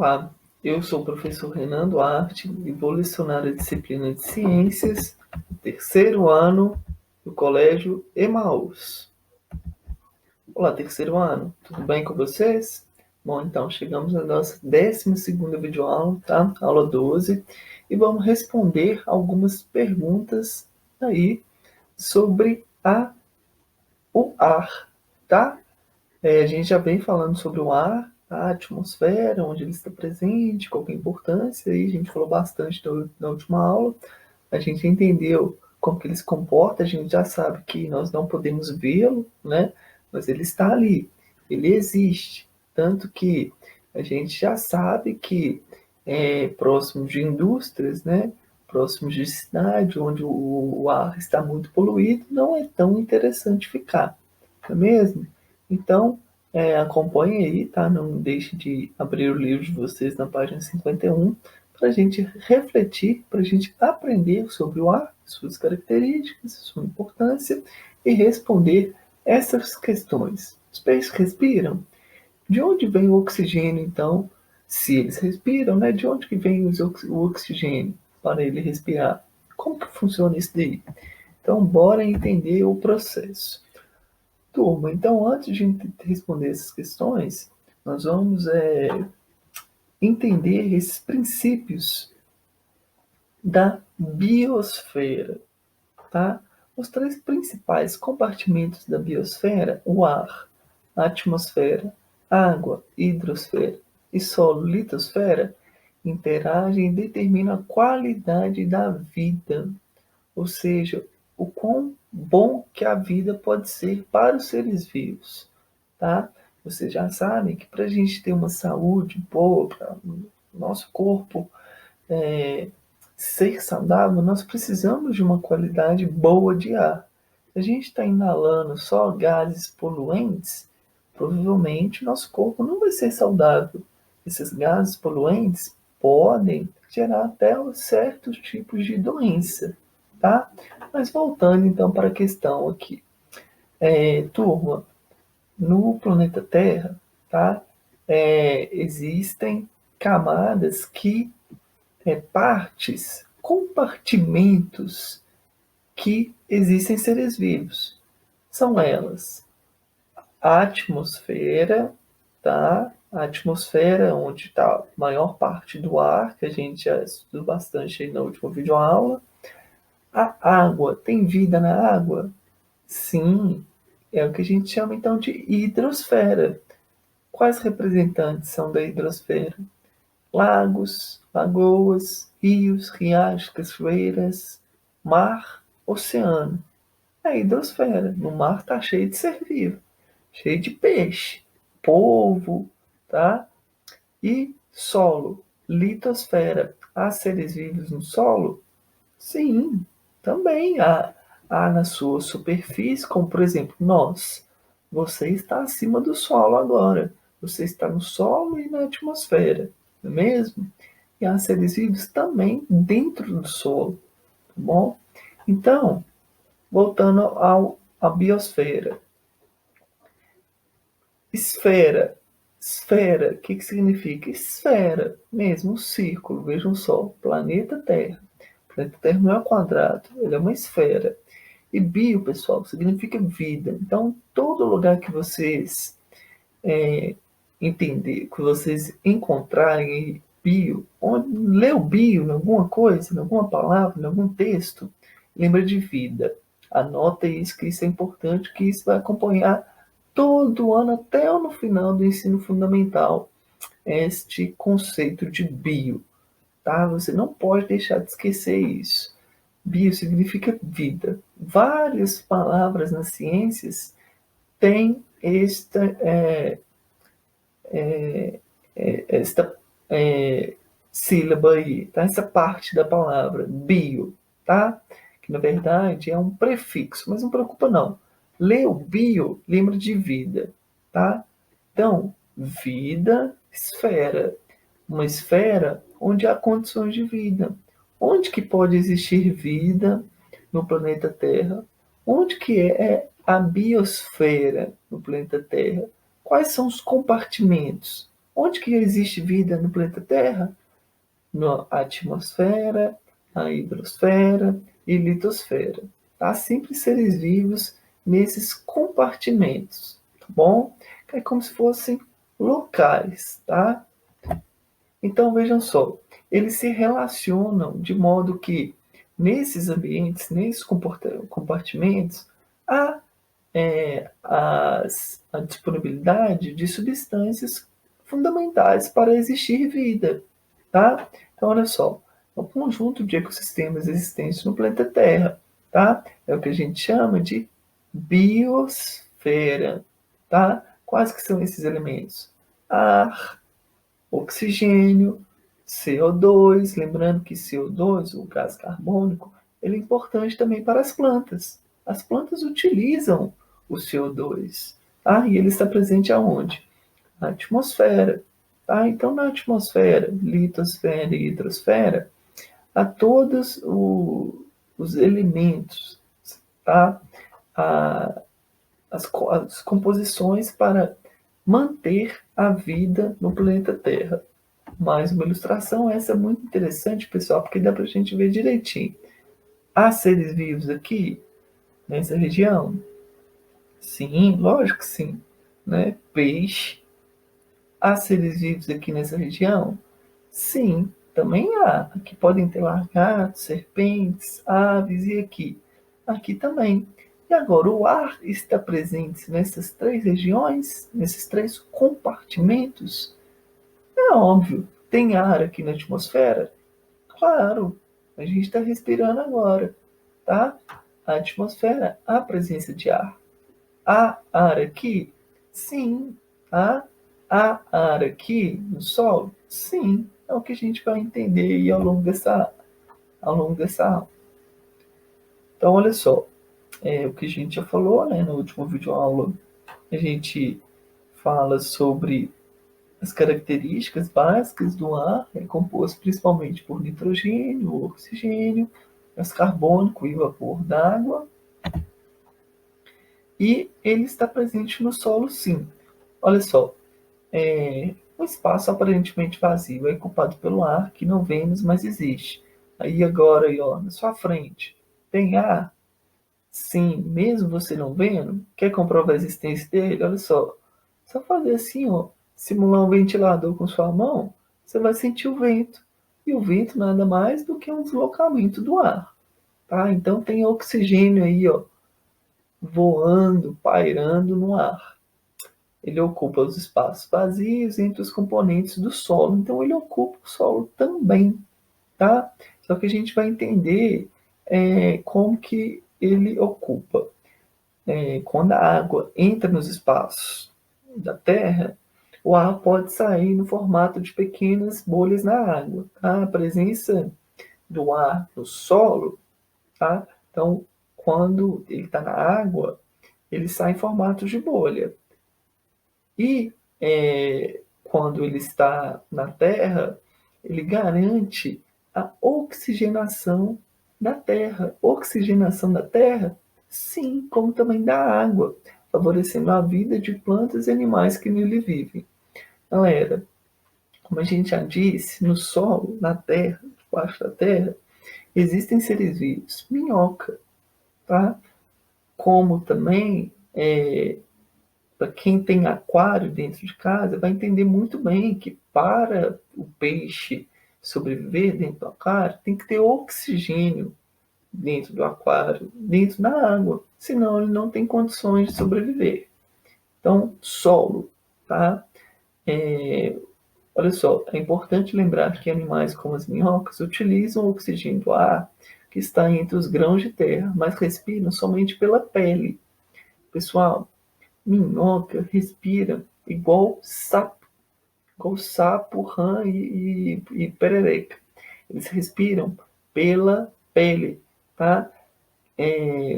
Olá, eu sou o professor Renan Duarte e vou lecionar a disciplina de Ciências, terceiro ano do Colégio Emaús. Olá, terceiro ano, tudo bem com vocês? Bom, então chegamos na nossa 12ª videoaula, tá? Aula 12, e vamos responder algumas perguntas aí sobre o ar, tá? A gente já vem falando sobre o ar, a atmosfera, onde ele está presente, qual que é a importância, aí a gente falou bastante na última aula, a gente entendeu como que ele se comporta, a gente já sabe que nós não podemos vê-lo, né? Mas ele está ali, ele existe, tanto que a gente já sabe que próximo de indústrias, né? Próximo de cidade, onde o ar está muito poluído, não é tão interessante ficar, não é mesmo? Então, acompanhe aí, tá? Não deixe de abrir o livro de vocês na página 51 para a gente refletir, para a gente aprender sobre o ar, suas características, sua importância e responder essas questões. Os peixes respiram? De onde vem o oxigênio, então? Se eles respiram, né? De onde que vem o oxigênio para ele respirar? Como que funciona isso daí? Então, bora entender o processo. Turma, então antes de responder essas questões, nós vamos entender esses princípios da biosfera, tá? Os três principais compartimentos da biosfera, o ar, a atmosfera, água, hidrosfera e solo, litosfera, interagem e determinam a qualidade da vida, ou seja, o quão bom que a vida pode ser para os seres vivos, tá? Vocês já sabem que para a gente ter uma saúde boa, para o nosso corpo ser saudável, nós precisamos de uma qualidade boa de ar. Se a gente está inalando só gases poluentes, provavelmente nosso corpo não vai ser saudável. Esses gases poluentes podem gerar até certos tipos de doença, tá? Mas voltando então para a questão aqui. Turma, no planeta Terra, tá? Existem camadas que partes, compartimentos que existem seres vivos. São elas a atmosfera, tá? A atmosfera onde está a maior parte do ar, que a gente já estudou bastante aí na última videoaula. A água, tem vida na água? Sim, é o que a gente chama então de hidrosfera. Quais representantes são da hidrosfera? Lagos, lagoas, rios, riachos, cachoeiras, mar, oceano. É a hidrosfera. No mar está cheio de ser vivo, cheio de peixe, polvo, tá? E solo, litosfera. Há seres vivos no solo? Sim, também há. Há na sua superfície, como por exemplo nós. Você está acima do solo agora. Você está no solo e na atmosfera, não é mesmo? E há seres vivos também dentro do solo, tá bom? Então, voltando à biosfera. Esfera. Esfera, o que significa? Esfera, mesmo, um círculo. Vejam só, planeta Terra. O planeta Terra não é um quadrado, ele é uma esfera. E bio, pessoal, significa vida. Então, todo lugar que vocês entender, que vocês encontrarem bio, onde leu bio em alguma coisa, em alguma palavra, em algum texto, lembra de vida. Anota isso, que isso é importante, que isso vai acompanhar todo ano até no final do ensino fundamental este conceito de bio, tá? Você não pode deixar de esquecer isso. Bio significa vida. Várias palavras nas ciências têm esta sílaba aí, tá? Essa parte da palavra, bio, tá? Que na verdade é um prefixo, mas não preocupa não. Leu bio, lembra de vida, tá? Então, vida, esfera. Uma esfera onde há condições de vida. Onde que pode existir vida no planeta Terra? Onde que é a biosfera no planeta Terra? Quais são os compartimentos? Onde que existe vida no planeta Terra? Na atmosfera, na hidrosfera e litosfera. Tá? Sempre seres vivos nesses compartimentos, tá bom? É como se fossem locais, tá? Então vejam só, eles se relacionam de modo que nesses ambientes, nesses compartimentos, há a disponibilidade de substâncias fundamentais para existir vida, tá? Então, olha só, é um conjunto de ecossistemas existentes no planeta Terra, tá? É o que a gente chama de biosfera, tá? Quais que são esses elementos? Ar, oxigênio, CO2, lembrando que CO2, o gás carbônico, ele é importante também para as plantas. As plantas utilizam o CO2, tá? E ele está presente aonde? Na atmosfera, tá? Então, na atmosfera, litosfera e hidrosfera, há todos os elementos, tá? A, as composições para manter a vida no planeta Terra. Mais uma ilustração, essa é muito interessante, pessoal, porque dá para a gente ver direitinho. Há seres vivos aqui, nessa região? Sim, lógico que sim. Né? Peixe. Há seres vivos aqui nessa região? Sim, também há. Aqui podem ter lagartos, serpentes, aves e aqui. Aqui também. E agora, o ar está presente nessas três regiões, nesses três compartimentos? É óbvio. Tem ar aqui na atmosfera? Claro, a gente está respirando agora, tá? A atmosfera, há presença de ar. Há ar aqui? Sim. Há ar aqui no solo? Sim. É o que a gente vai entender aí ao longo dessa aula. Então, olha só, o que a gente já falou, né, no último vídeo aula, a gente fala sobre as características básicas do ar, é composto principalmente por nitrogênio, oxigênio, gás carbônico e vapor d'água. E ele está presente no solo, sim. Olha só, um espaço aparentemente vazio é ocupado pelo ar que não vemos, mas existe. Aí agora, aí, ó, na sua frente, tem ar? Sim, mesmo você não vendo, quer comprovar a existência dele? Olha só fazer assim, ó, simular um ventilador com sua mão, você vai sentir o vento. E o vento nada mais do que um deslocamento do ar, tá? Então tem oxigênio aí, ó, voando, pairando no ar. Ele ocupa os espaços vazios entre os componentes do solo, então ele ocupa o solo também, tá? Só que a gente vai entender como que ele ocupa. Quando a água entra nos espaços da Terra, o ar pode sair no formato de pequenas bolhas na água. Tá? A presença do ar no solo, tá? Então, quando ele está na água, ele sai em formato de bolha. E quando ele está na Terra, ele garante a oxigenação da Terra. Oxigenação da Terra, sim, como também da água, favorecendo a vida de plantas e animais que nele vivem. Galera, como a gente já disse, no solo, na Terra, debaixo da Terra, existem seres vivos, minhoca, tá? Como também para quem tem aquário dentro de casa, vai entender muito bem que para o peixe sobreviver dentro do aquário, tem que ter oxigênio dentro do aquário, dentro da água, senão ele não tem condições de sobreviver. Então, solo, tá? Olha só, é importante lembrar que animais como as minhocas utilizam o oxigênio do ar que está entre os grãos de terra, mas respiram somente pela pele. Pessoal, minhoca respira igual sapo, rã e perereca. Eles respiram pela pele, tá?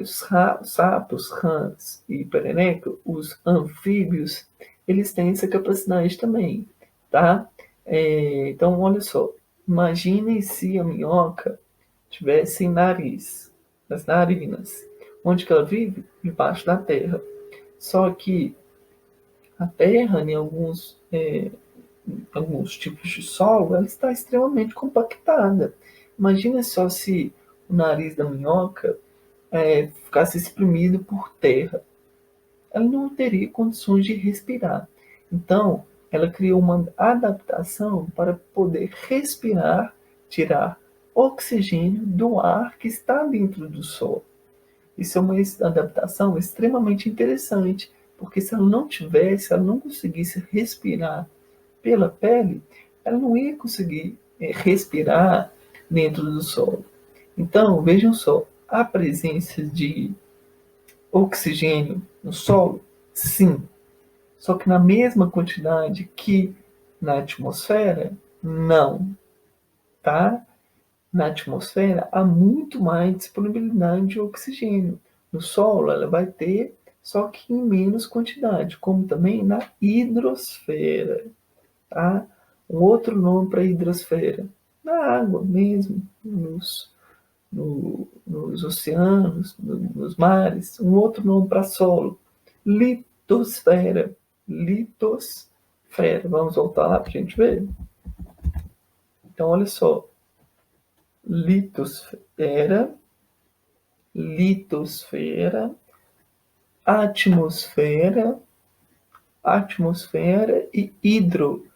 Os sapos, rãs e perereca, os anfíbios, eles têm essa capacidade também, tá? Então, olha só, imaginem se a minhoca tivesse nariz, as narinas. Onde que ela vive? Embaixo da terra. Só que a Terra, em alguns alguns tipos de solo, ela está extremamente compactada. Imagina só se o nariz da minhoca ficasse exprimido por terra. Ela não teria condições de respirar. Então, ela criou uma adaptação para poder respirar, tirar oxigênio do ar que está dentro do solo. Isso é uma adaptação extremamente interessante, porque se ela não tivesse, ela não conseguisse respirar pela pele, ela não ia conseguir respirar dentro do solo. Então, vejam só, a presença de oxigênio no solo, sim, só que na mesma quantidade que na atmosfera, não, tá? Na atmosfera há muito mais disponibilidade de oxigênio. No solo ela vai ter, só que em menos quantidade, como também na hidrosfera, tá? Um outro nome para hidrosfera, na água mesmo, nos oceanos, nos mares. Um outro nome para solo, litosfera. Litosfera. Vamos voltar lá para a gente ver? Então, olha só. Litosfera, litosfera, atmosfera, atmosfera e hidro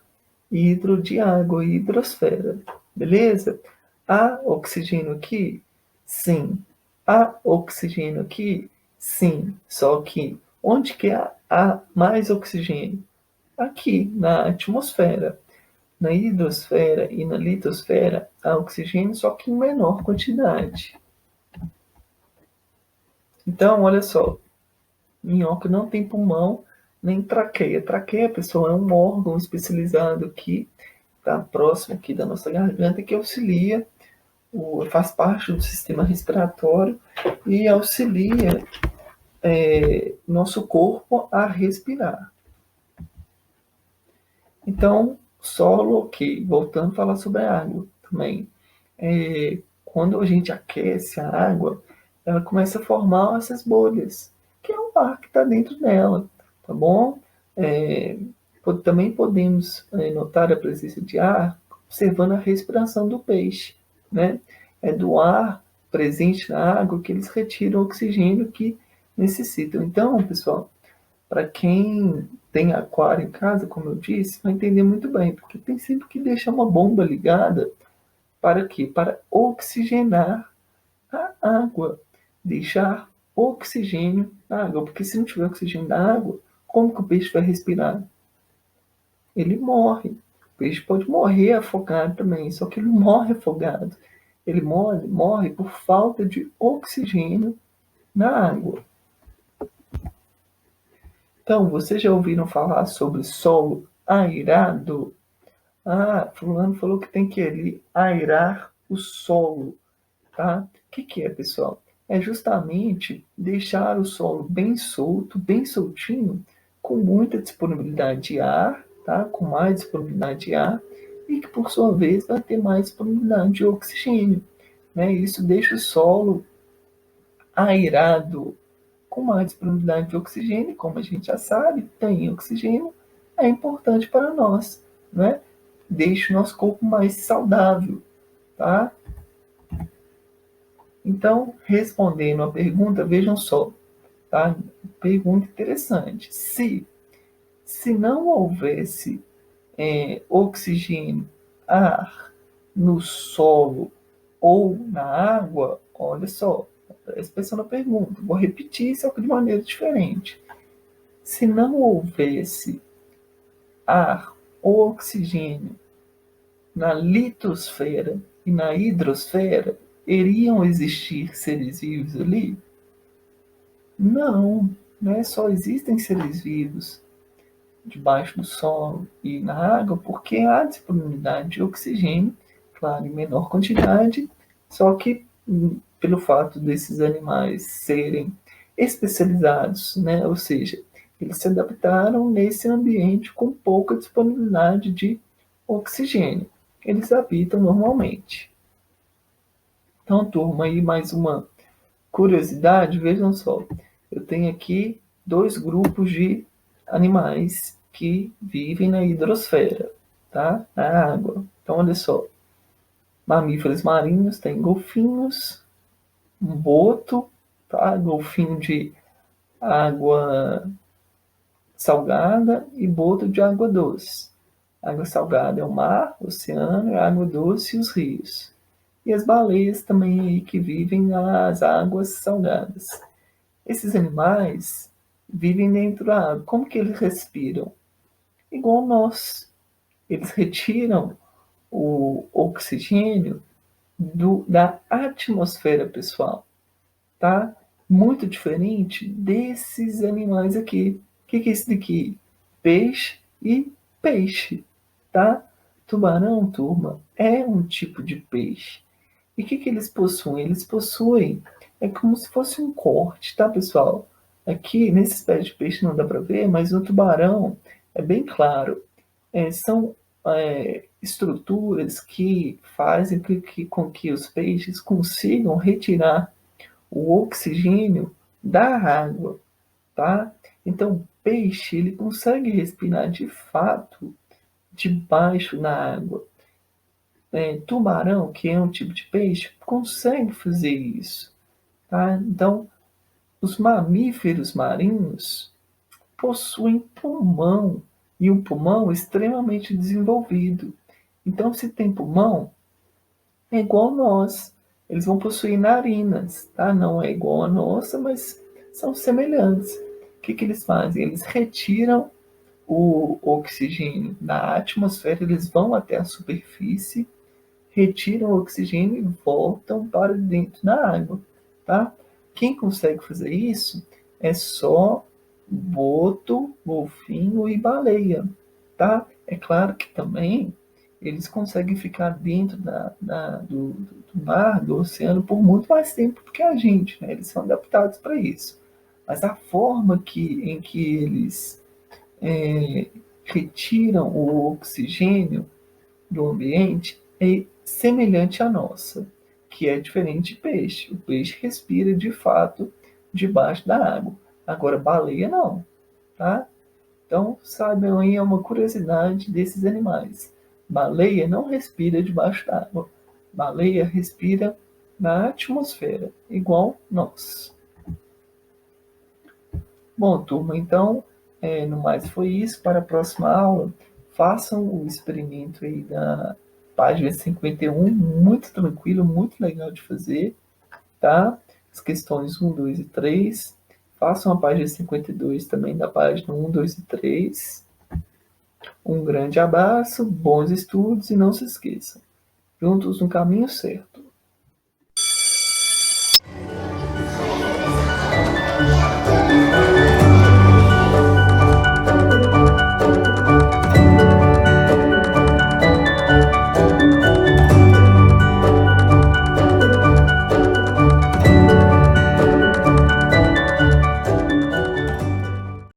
de água, hidrosfera. Beleza? Há oxigênio aqui? Sim. Há oxigênio aqui? Sim. Só que onde que há mais oxigênio? Aqui, na atmosfera. Na hidrosfera e na litosfera há oxigênio, só que em menor quantidade. Então, olha só, minhoca não tem pulmão nem traqueia. Traqueia, pessoal, é um órgão especializado que está próximo aqui da nossa garganta que auxilia, faz parte do sistema respiratório e auxilia nosso corpo a respirar. Então, solo, ok. Voltando a falar sobre a água também. Quando a gente aquece a água, ela começa a formar essas bolhas, que é o ar que está dentro dela, tá bom? Também podemos notar a presença de ar observando a respiração do peixe, né? É do ar presente na água que eles retiram o oxigênio que necessitam. Então, pessoal, para quem tem aquário em casa, como eu disse, vai entender muito bem, porque tem sempre que deixar uma bomba ligada para quê? Para oxigenar a água, deixar oxigênio na água, porque se não tiver oxigênio na água, como que o peixe vai respirar? Ele morre. O peixe pode morrer afogado também, só que ele não morre afogado. Ele morre por falta de oxigênio na água. Então, vocês já ouviram falar sobre solo airado? Ah, fulano falou que tem que ali airar o solo, tá? O que é, pessoal? É justamente deixar o solo bem solto, bem soltinho, com muita disponibilidade de ar, tá? Com mais disponibilidade de ar, e que por sua vez vai ter mais disponibilidade de oxigênio, né? Isso deixa o solo airado, com mais disponibilidade de oxigênio, como a gente já sabe, tem oxigênio, é importante para nós, né? Deixa o nosso corpo mais saudável, tá? Então, respondendo a pergunta, vejam só, tá? Pergunta interessante. Se não houvesse oxigênio, ar no solo ou na água, olha só, presta atenção na pergunta. Vou repetir, só que de maneira diferente. Se não houvesse ar ou oxigênio na litosfera e na hidrosfera, iriam existir seres vivos ali? Não, né? Só existem seres vivos debaixo do solo e na água porque há disponibilidade de oxigênio, claro, em menor quantidade, só que pelo fato desses animais serem especializados, né? Ou seja, eles se adaptaram nesse ambiente com pouca disponibilidade de oxigênio. Eles habitam normalmente. Então, turma, aí mais uma curiosidade, vejam só. Eu tenho aqui dois grupos de animais que vivem na hidrosfera. tá? Na água. Então, olha só. Mamíferos marinhos tem golfinhos, um boto, tá? Golfinho de água salgada e boto de água doce. Água salgada é o mar, o oceano, e a água doce os rios. E as baleias também aí que vivem nas águas salgadas. Esses animais vivem dentro da água. Como que eles respiram? Igual nós. Eles retiram o oxigênio da atmosfera pessoal, tá? Muito diferente desses animais aqui. O que é isso daqui? Peixe e peixe, tá? Tubarão, turma, é um tipo de peixe. E o que eles possuem? Eles possuem, é como se fosse um corte, tá, pessoal? Aqui, nesses pés de peixe não dá para ver, mas no tubarão é bem claro. São estruturas que fazem com que os peixes consigam retirar o oxigênio da água, tá? Então, o peixe ele consegue respirar de fato debaixo da água. Tubarão, que é um tipo de peixe, consegue fazer isso, tá? Então, os mamíferos marinhos possuem pulmão e um pulmão extremamente desenvolvido. Então, se tem pulmão, é igual nós. Eles vão possuir narinas, tá? Não é igual a nossa, mas são semelhantes. O que eles fazem? Eles retiram o oxigênio da atmosfera, eles vão até a superfície, retiram o oxigênio e voltam para dentro da água, tá? Quem consegue fazer isso é só boto, golfinho e baleia, tá? É claro que também eles conseguem ficar dentro do mar, do oceano, por muito mais tempo do que a gente, né? Eles são adaptados para isso. Mas a forma em que eles retiram o oxigênio do ambiente é semelhante à nossa, que é diferente de peixe. O peixe respira de fato debaixo da água. Agora, baleia não, tá? Então, saibam aí, é uma curiosidade desses animais. Baleia não respira debaixo d'água. Baleia respira na atmosfera, igual nós. Bom, turma, então, no mais foi isso. Para a próxima aula, façam o experimento aí da página 51, muito tranquilo, muito legal de fazer, tá? As questões 1, 2 e 3. Façam a página 52 também da página 1, 2 e 3. Um grande abraço, bons estudos e não se esqueçam, juntos no caminho certo.